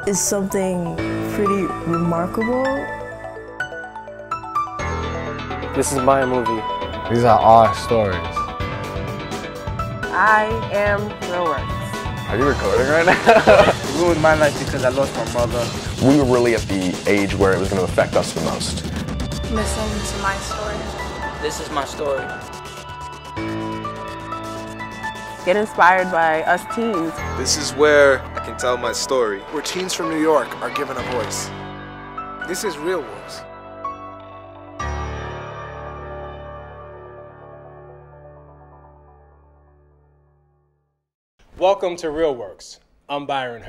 is something pretty remarkable. This is my movie. These are our stories. I am Euphoric. Are you recording right now? It ruined my life because I lost my mother. We were really at the age where it was going to affect us the most. Listen to my story. This is my story. Get inspired by us teens. This is where I can tell my story. Where teens from New York are given a voice. This is Real Works. Welcome to Real Works. I'm Byron.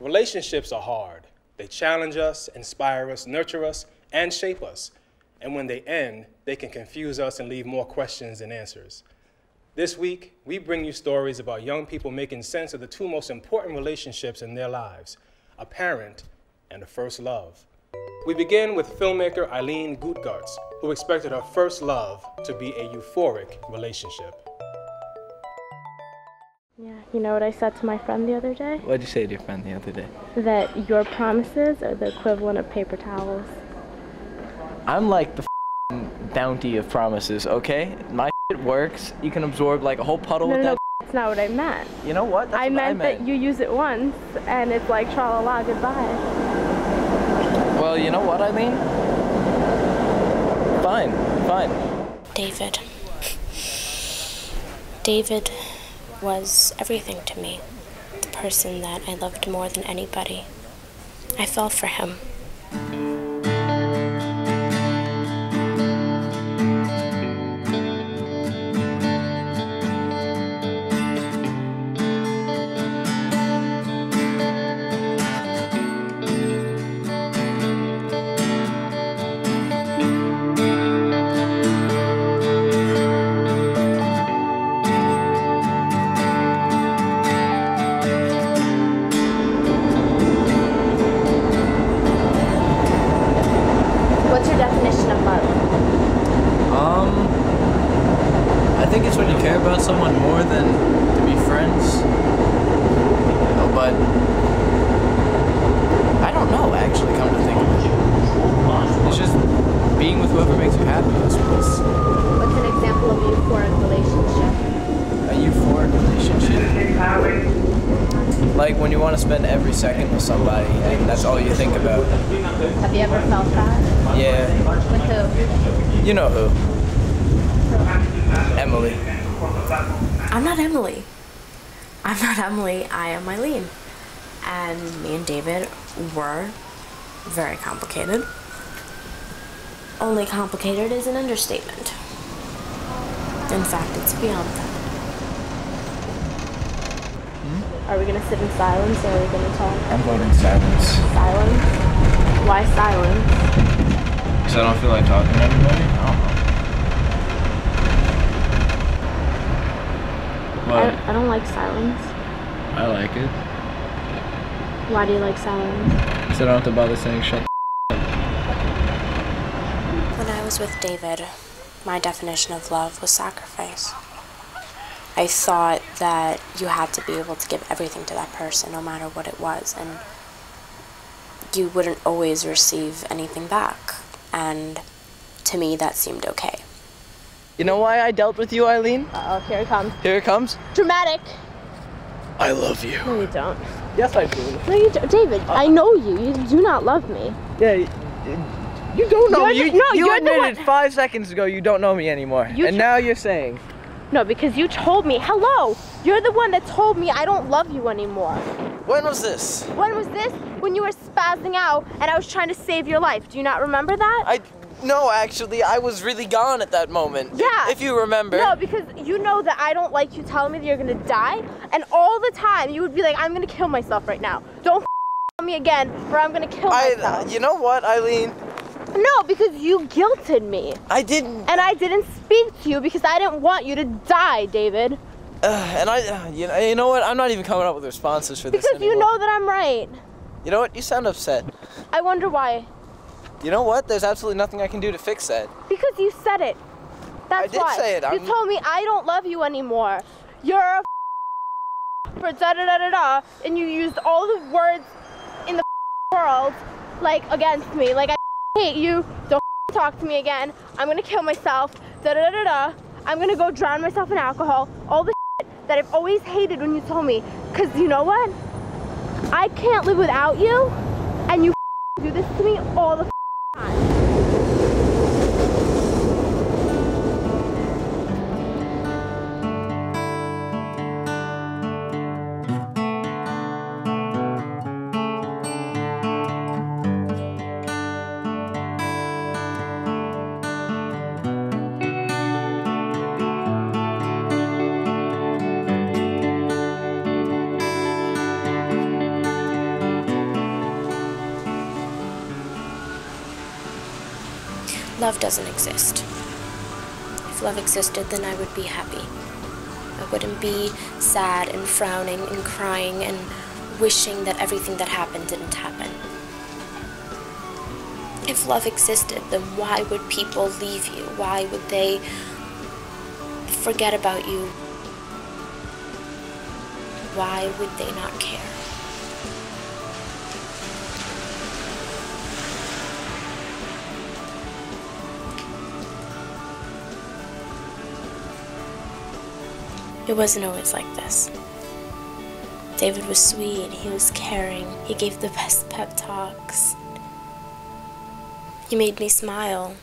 Relationships are hard. They challenge us, inspire us, nurture us, and shape us. And when they end, they can confuse us and leave more questions than answers. This week, we bring you stories about young people making sense of the two most important relationships in their lives, a parent and a first love. We begin with filmmaker Ileen Gutgarts, who expected her first love to be a euphoric relationship. Yeah, you know what I said to my friend the other day? What did you say to your friend the other day? That your promises are the equivalent of paper towels. I'm like the bounty of promises, okay? My shit works. You can absorb like a whole puddle with that. No, that's not what I meant. You know what? That's I meant that you use it once, and it's like tra-la-la, goodbye. Well, you know what, Ileen? Fine. David was everything to me, the person that I loved more than anybody. I fell for him. What's your definition of love? I think it's when you care about someone more than to be friends. But I don't know, actually, come to think of it. It's just being with whoever makes you happy, I suppose. What's an example of a euphoric relationship? A euphoric relationship. Like when you want to spend every second with somebody and that's all you think about. Have you ever felt that? Yeah. With who? You know who. Emily. I'm not Emily. I am Ileen. And me and David were very complicated. Only complicated is an understatement. In fact, it's beyond that. Are we going to sit in silence, or are we going to talk? I'm voting silence. Silence? Why silence? Because I don't feel like talking to anybody? I don't like silence. I like it. Why do you like silence? Because I don't have to bother saying shut the When I was with David, my definition of love was sacrifice. I thought that you had to be able to give everything to that person, no matter what it was, and you wouldn't always receive anything back. And to me, that seemed okay. You know why I dealt with you, Ileen? Uh-oh, here it comes. Here it comes. Dramatic. I love you. No, you don't. Yes, I do. No, you don't. David, I know you. You do not love me. Yeah, you don't know me. You you're admitted 5 seconds ago you don't know me anymore. And now you're saying. No, because you told me. Hello. You're the one that told me I don't love you anymore. When was this? When was this? When you were spazzing out and I was trying to save your life. Do you not remember that? No, actually, I was really gone at that moment. Yeah. If you remember. No, because you know that I don't like you telling me that you're gonna die, and all the time you would be like, I'm gonna kill myself right now. Don't tell me again, or I'm gonna kill myself. You know what, Ileen? No, because you guilted me. I didn't. And I didn't speak to you because I didn't want you to die, David. You know what? I'm not even coming up with responses for this because anymore. You know that I'm right. You know what? You sound upset. I wonder why. You know what? There's absolutely nothing I can do to fix that. Because you said it. That's why. I did say it. You told me I don't love you anymore. You're a for da-da-da-da-da, and you used all the words world, like, against me. Like, I hate you, don't talk to me again, I'm gonna kill myself, da-da-da-da-da. I'm gonna go drown myself in alcohol, all the that I've always hated when you told me. Because you know what? I can't live without you, and you do this to me all the time. Love doesn't exist. If love existed, then I would be happy. I wouldn't be sad and frowning and crying and wishing that everything that happened didn't happen. If love existed, then why would people leave you? Why would they forget about you? Why would they not care? It wasn't always like this. David was sweet, he was caring, he gave the best pep talks. He made me smile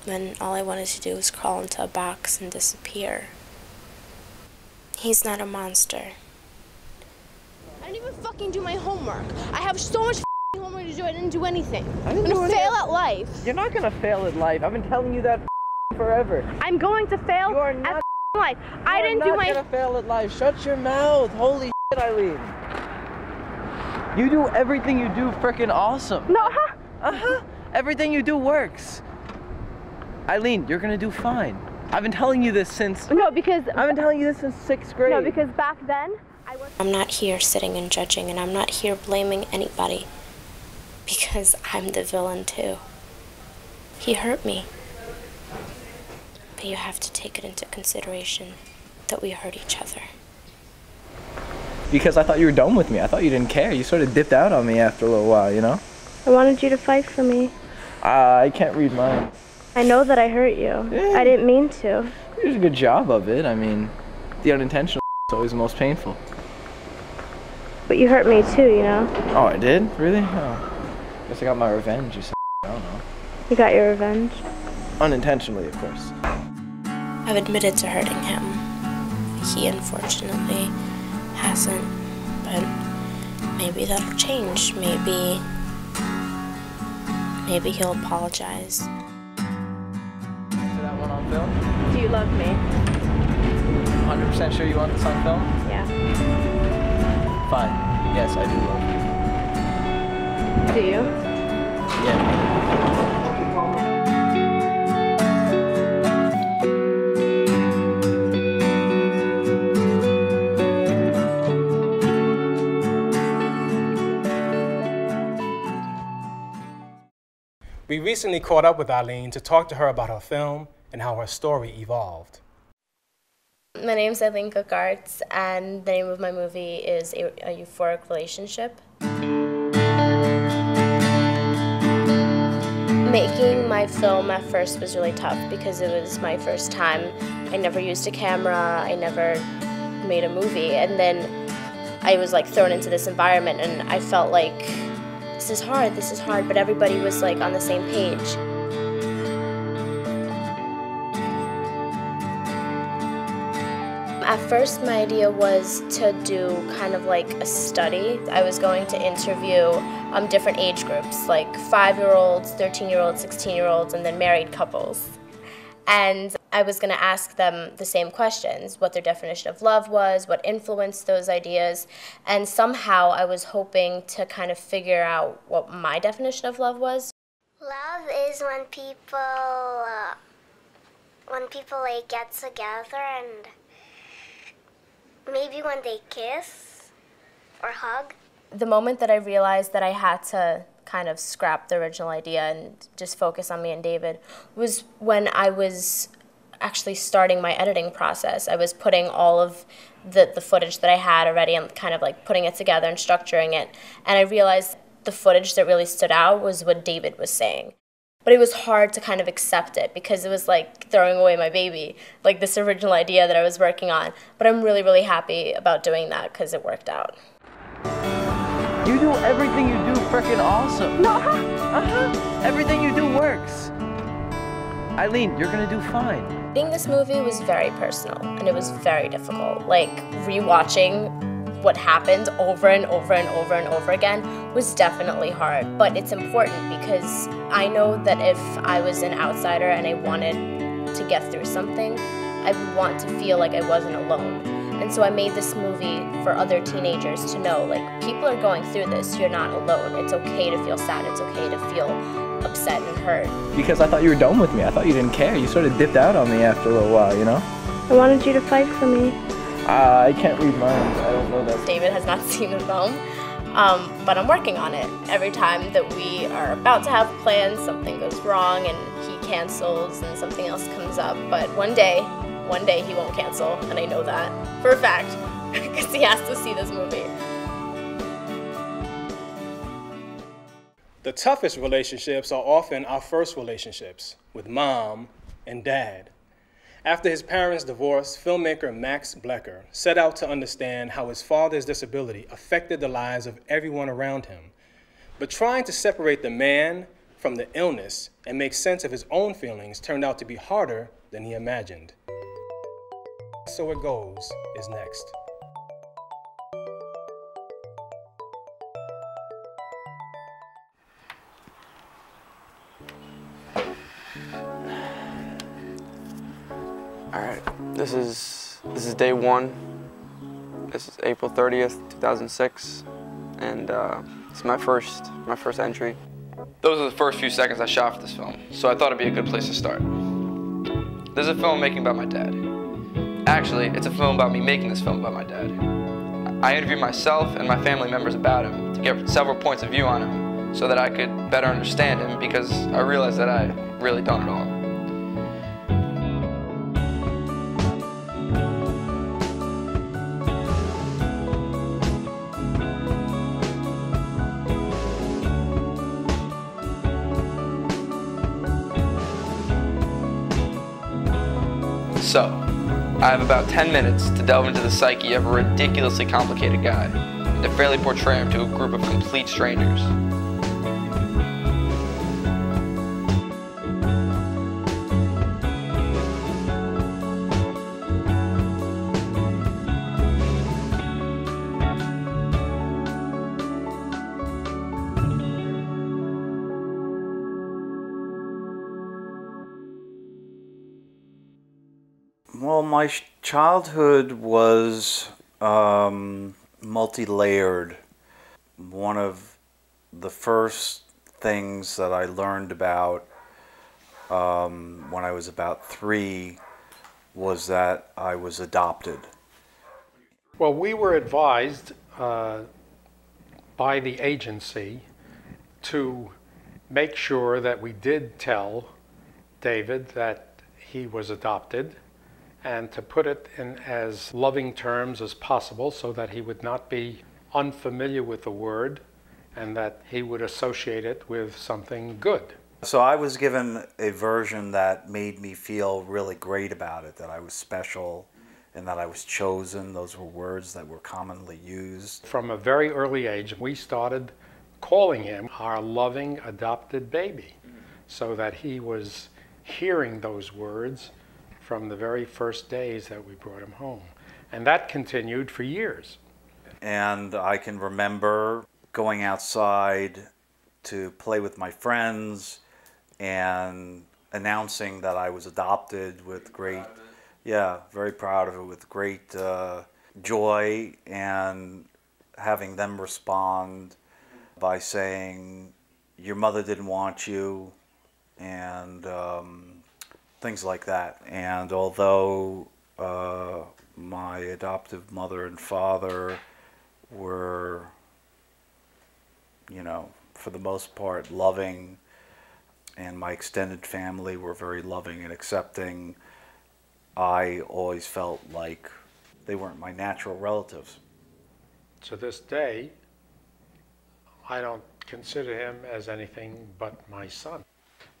when all I wanted to do was crawl into a box and disappear. He's not a monster. I didn't even fucking do my homework. I have so much homework to do, I didn't do anything. I'm gonna fail at life. You're not gonna fail at life. I've been telling you that forever. I'm going to fail at life. I didn't do my... You're not gonna fail at life. Shut your mouth. Holy shit, Ileen. You do everything you do freaking awesome. No, Everything you do works. Ileen, you're gonna do fine. I've been telling you this since... No, because... I've been telling you this since 6th grade. No, because back then, I was... I'm not here sitting and judging, and I'm not here blaming anybody. Because I'm the villain too. He hurt me. But you have to take it into consideration that we hurt each other. Because I thought you were done with me. I thought you didn't care. You sort of dipped out on me after a little while, you know? I wanted you to fight for me. I can't read minds. I know that I hurt you. Yeah. I didn't mean to. You did a good job of it. I mean, the unintentional is always the most painful. But you hurt me too, you know? Oh, I did? Really? Oh. Guess I got my revenge or something. I don't know. You got your revenge? Unintentionally, of course. I've admitted to hurting him. He unfortunately hasn't, but maybe that'll change. Maybe he'll apologize. That one on film? Do you love me? 100% sure you want this on film? Yeah. Fine. Yes, I do love you. Do you? Yeah. We recently caught up with Ileen to talk to her about her film and how her story evolved. My name's Ileen Gutgarts, and the name of my movie is A Euphoric Relationship. Making my film at first was really tough because it was my first time. I never used a camera, I never made a movie, and then I was like thrown into this environment and I felt like this is hard, but everybody was like on the same page. At first, my idea was to do kind of like a study. I was going to interview different age groups, like 5-year-olds, 13-year-olds, 16-year-olds, and then married couples. And I was going to ask them the same questions, what their definition of love was, what influenced those ideas, and somehow I was hoping to kind of figure out what my definition of love was. Love is when people like get together and maybe when they kiss or hug. The moment that I realized that I had to kind of scrap the original idea and just focus on me and David was when I was actually starting my editing process. I was putting all of the footage that I had already and kind of like putting it together and structuring it. And I realized the footage that really stood out was what David was saying. But it was hard to kind of accept it because it was like throwing away my baby, like this original idea that I was working on. But I'm really, really happy about doing that because it worked out. You do everything you do freaking awesome. No. Everything you do works. Ileen, you're gonna do fine. Writing this movie was very personal and it was very difficult. Like rewatching what happened over and over and over and over again was definitely hard. But it's important because I know that if I was an outsider and I wanted to get through something, I would want to feel like I wasn't alone. And so I made this movie for other teenagers to know, like, people are going through this, you're not alone. It's okay to feel sad, it's okay to feel upset and hurt. Because I thought you were done with me. I thought you didn't care. You sort of dipped out on me after a little while, you know? I wanted you to fight for me. I can't read minds. I don't know that. David has not seen the film, but I'm working on it. Every time that we are about to have plans, something goes wrong and he cancels and something else comes up. But one day he won't cancel, and I know that for a fact because he has to see this movie. The toughest relationships are often our first relationships with mom and dad. After his parents' divorce, filmmaker Max Blecker set out to understand how his father's disability affected the lives of everyone around him. But trying to separate the man from the illness and make sense of his own feelings turned out to be harder than he imagined. So It Goes is next. All right, this is day one. This is April 30th, 2006, and it's my first entry. Those are the first few seconds I shot for this film, so I thought it'd be a good place to start. This is a film making about my dad. Actually, it's a film about me making this film about my dad. I interviewed myself and my family members about him to get several points of view on him so that I could better understand him because I realized that I really don't at all. So, I have about 10 minutes to delve into the psyche of a ridiculously complicated guy and to fairly portray him to a group of complete strangers. Well, my childhood was multi-layered. One of the first things that I learned about when I was about 3 was that I was adopted. Well, we were advised by the agency to make sure that we did tell David that he was adopted, and to put it in as loving terms as possible so that he would not be unfamiliar with the word and that he would associate it with something good. So I was given a version that made me feel really great about it, that I was special and that I was chosen. Those were words that were commonly used. From a very early age, we started calling him our loving adopted baby, so that he was hearing those words from the very first days that we brought him home. And that continued for years. And I can remember going outside to play with my friends and announcing that I was adopted with great, very proud of it, with great joy, and having them respond by saying, your mother didn't want you, and things like that. And although my adoptive mother and father were, for the most part loving, and my extended family were very loving and accepting, I always felt like they weren't my natural relatives. To this day, I don't consider him as anything but my son.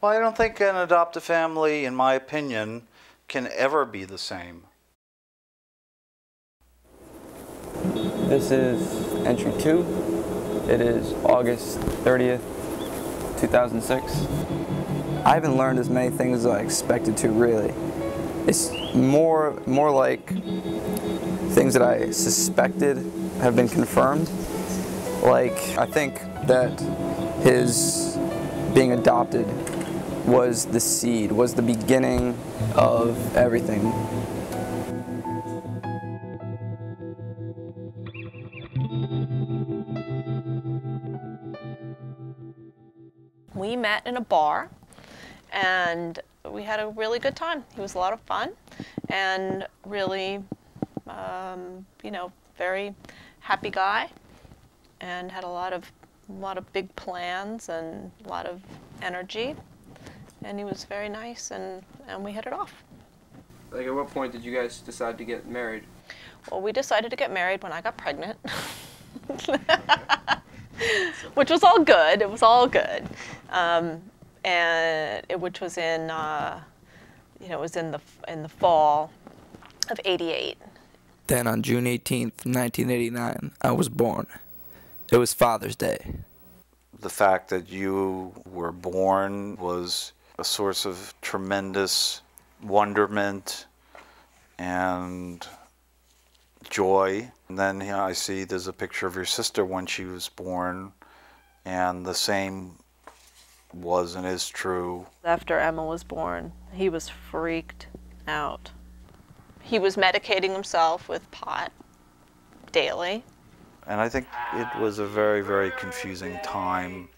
Well, I don't think an adoptive family, in my opinion, can ever be the same. This is entry 2. It is August 30th, 2006. I haven't learned as many things as I expected to, really. It's more like things that I suspected have been confirmed. Like, I think that his being adopted was the seed, was the beginning of everything. We met in a bar, and we had a really good time. He was a lot of fun, and really, you know, very happy guy, and had a lot of big plans and a lot of energy, and he was very nice, and we hit it off. Like, at what point did you guys decide to get married? Well, we decided to get married when I got pregnant. Which was all good. It was all good, which was in, you know, it was in the fall of '88. Then on June 18th, 1989, I was born. It was Father's Day. The fact that you were born was a source of tremendous wonderment and joy. And then I see there's a picture of your sister when she was born, and the same was and is true. After Emma was born, he was freaked out. He was medicating himself with pot daily. And I think it was a very, very confusing time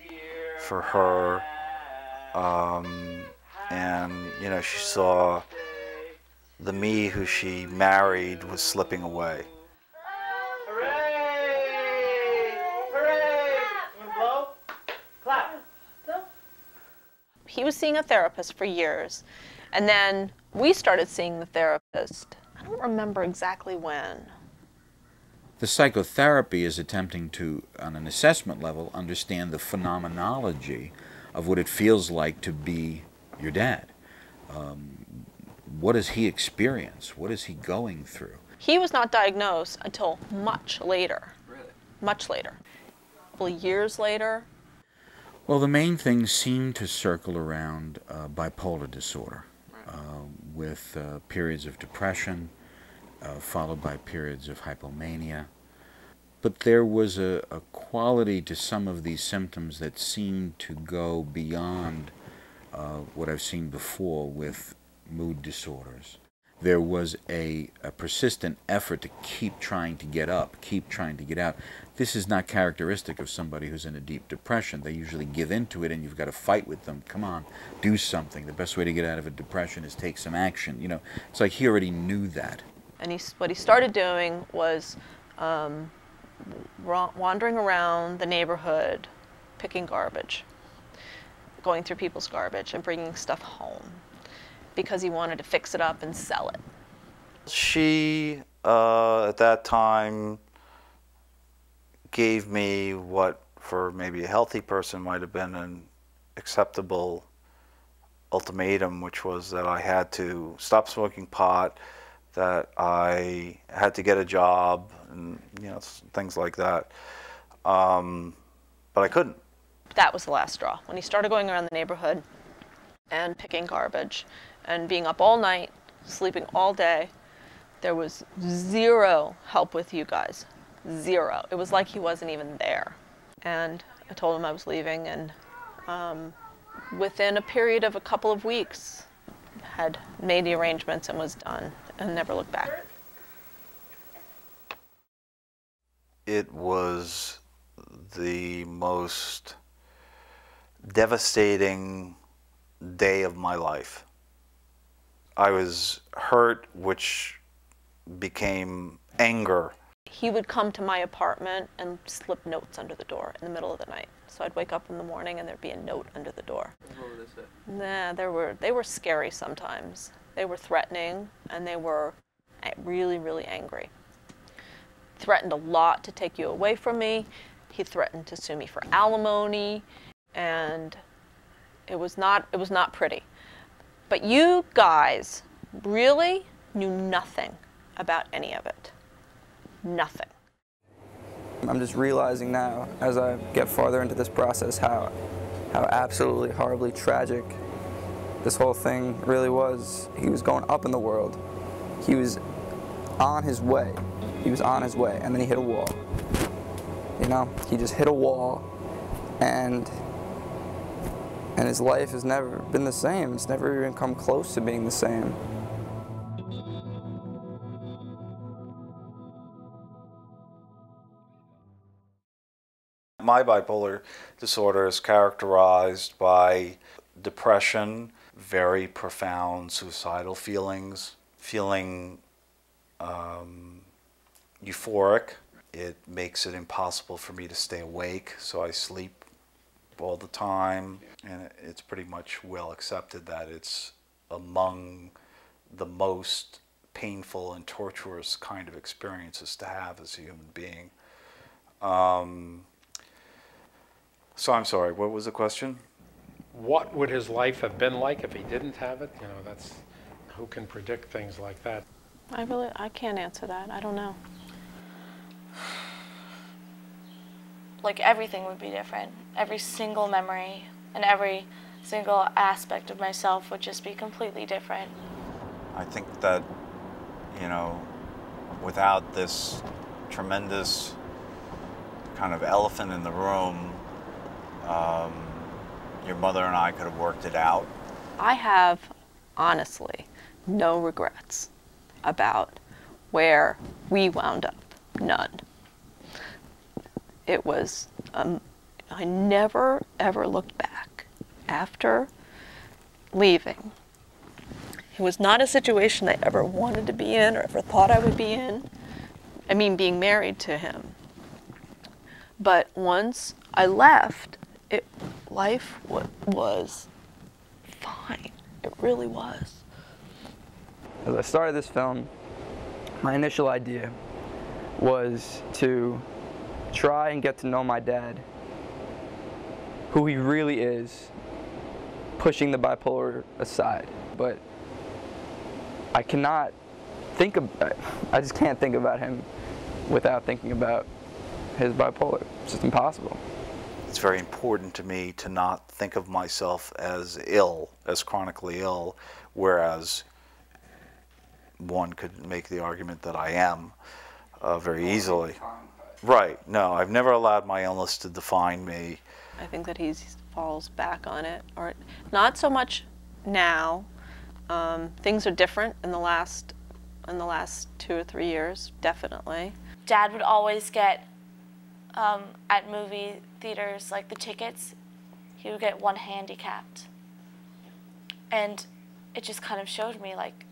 for her. And, you know, she saw the me who she married was slipping away. He was seeing a therapist for years, and then we started seeing the therapist. I don't remember exactly when. The psychotherapy is attempting to, on an assessment level, understand the phenomenology of what it feels like to be your dad. What does he experience? What is he going through? He was not diagnosed until much later. Really? Much later. A couple of years later. Well, the main things seem to circle around bipolar disorder, with periods of depression, followed by periods of hypomania. But there was a quality to some of these symptoms that seemed to go beyond what I've seen before with mood disorders. There was a persistent effort to keep trying to get up, keep trying to get out. This is not characteristic of somebody who's in a deep depression. They usually give into it, and you've got to fight with them. Come on, do something. The best way to get out of a depression is take some action. You know, it's like he already knew that. And what he started doing was wandering around the neighborhood, picking garbage, going through people's garbage and bringing stuff home, because he wanted to fix it up and sell it. She, at that time, gave me what, for maybe a healthy person, might have been an acceptable ultimatum, which was that I had to stop smoking pot, that I had to get a job, and, you know, things like that. But I couldn't. That was the last straw. When he started going around the neighborhood and picking garbage and being up all night, sleeping all day, there was zero help with you guys. Zero. It was like he wasn't even there. And I told him I was leaving, and within a period of a couple of weeks, had made the arrangements and was done, and never looked back. It was the most devastating day of my life. I was hurt, which became anger. He would come to my apartment and slip notes under the door in the middle of the night. So I'd wake up in the morning and there'd be a note under the door. What would they say? Nah, they were scary sometimes. They were threatening, and they were really, really angry. Threatened a lot to take you away from me. He threatened to sue me for alimony, and it was not pretty. But you guys really knew nothing about any of it. Nothing. I'm just realizing now, as I get farther into this process, how absolutely horribly tragic this whole thing really was. He was going up in the world. He was on his way. He was on his way, and then he hit a wall. You know, he just hit a wall, and his life has never been the same. It's never even come close to being the same. My bipolar disorder is characterized by depression, very profound suicidal feelings, feeling euphoric. It makes it impossible for me to stay awake, so I sleep all the time, and it's pretty much well accepted that it's among the most painful and torturous kind of experiences to have as a human being. So I'm sorry, what was the question? What would his life have been like if he didn't have it? You know, that's, who can predict things like that? I can't answer that. I don't know. Like, everything would be different. Every single memory and every single aspect of myself would just be completely different. I think that, you know, without this tremendous kind of elephant in the room, your mother and I could have worked it out. I have, honestly, no regrets about where we wound up. None. It was, I never ever looked back after leaving. It was not a situation I ever wanted to be in or ever thought I would be in. I mean, being married to him. But once I left, life was fine. It really was. As I started this film, my initial idea was to try and get to know my dad, who he really is, pushing the bipolar aside. But I cannot think of, I just can't think about him without thinking about his bipolar. It's just impossible. It's very important to me to not think of myself as ill, as chronically ill, whereas one could make the argument that I am very easily. Right, no, I've never allowed my illness to define me. I think that he falls back on it, or not so much now. Things are different in the last 2 or 3 years, definitely. Dad would always get, at movie theaters, like the tickets, he would get one handicapped. And it just kind of showed me, like,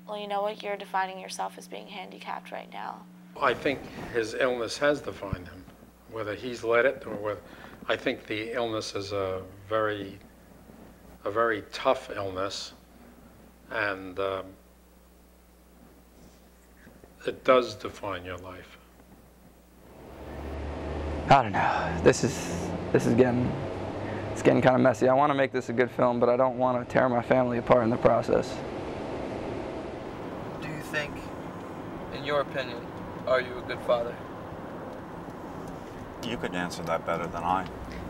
well, you know what, you're defining yourself as being handicapped right now. I think his illness has defined him, whether he's let it or whether. I think the illness is a very tough illness, and it does define your life. I don't know. This is getting kind of messy. I want to make this a good film, but I don't want to tear my family apart in the process. Do you think, in your opinion, are you a good father? You could answer that better than I.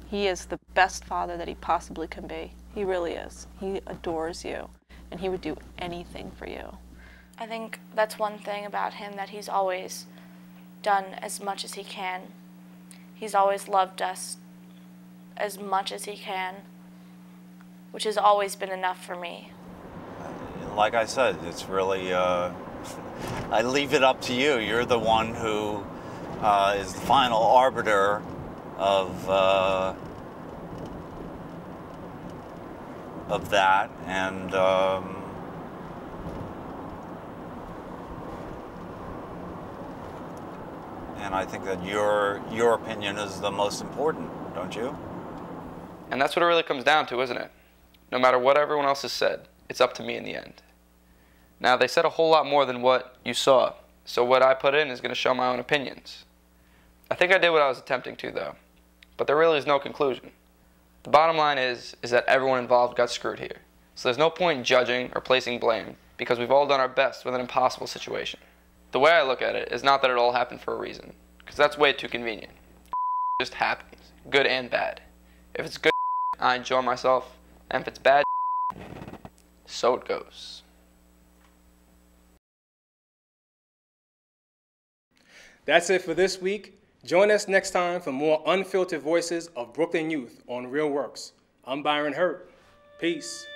He is the best father that he possibly can be. He really is. He adores you, and he would do anything for you. I think that's one thing about him, that he's always done as much as he can. He's always loved us as much as he can, which has always been enough for me. Like I said, it's really, I leave it up to you. You're the one who is the final arbiter of that, and I think that your opinion is the most important, don't you? And that's what it really comes down to, isn't it? No matter what everyone else has said, it's up to me in the end. Now, they said a whole lot more than what you saw, so what I put in is going to show my own opinions. I think I did what I was attempting to, though. But there really is no conclusion. The bottom line is that everyone involved got screwed here. So there's no point in judging or placing blame, because we've all done our best with an impossible situation. The way I look at it is not that it all happened for a reason, because that's way too convenient. It just happens, good and bad. If it's good, I enjoy myself, and if it's bad, so it goes. That's it for this week. Join us next time for more unfiltered voices of Brooklyn youth on Real Works. I'm Byron Hurt. Peace.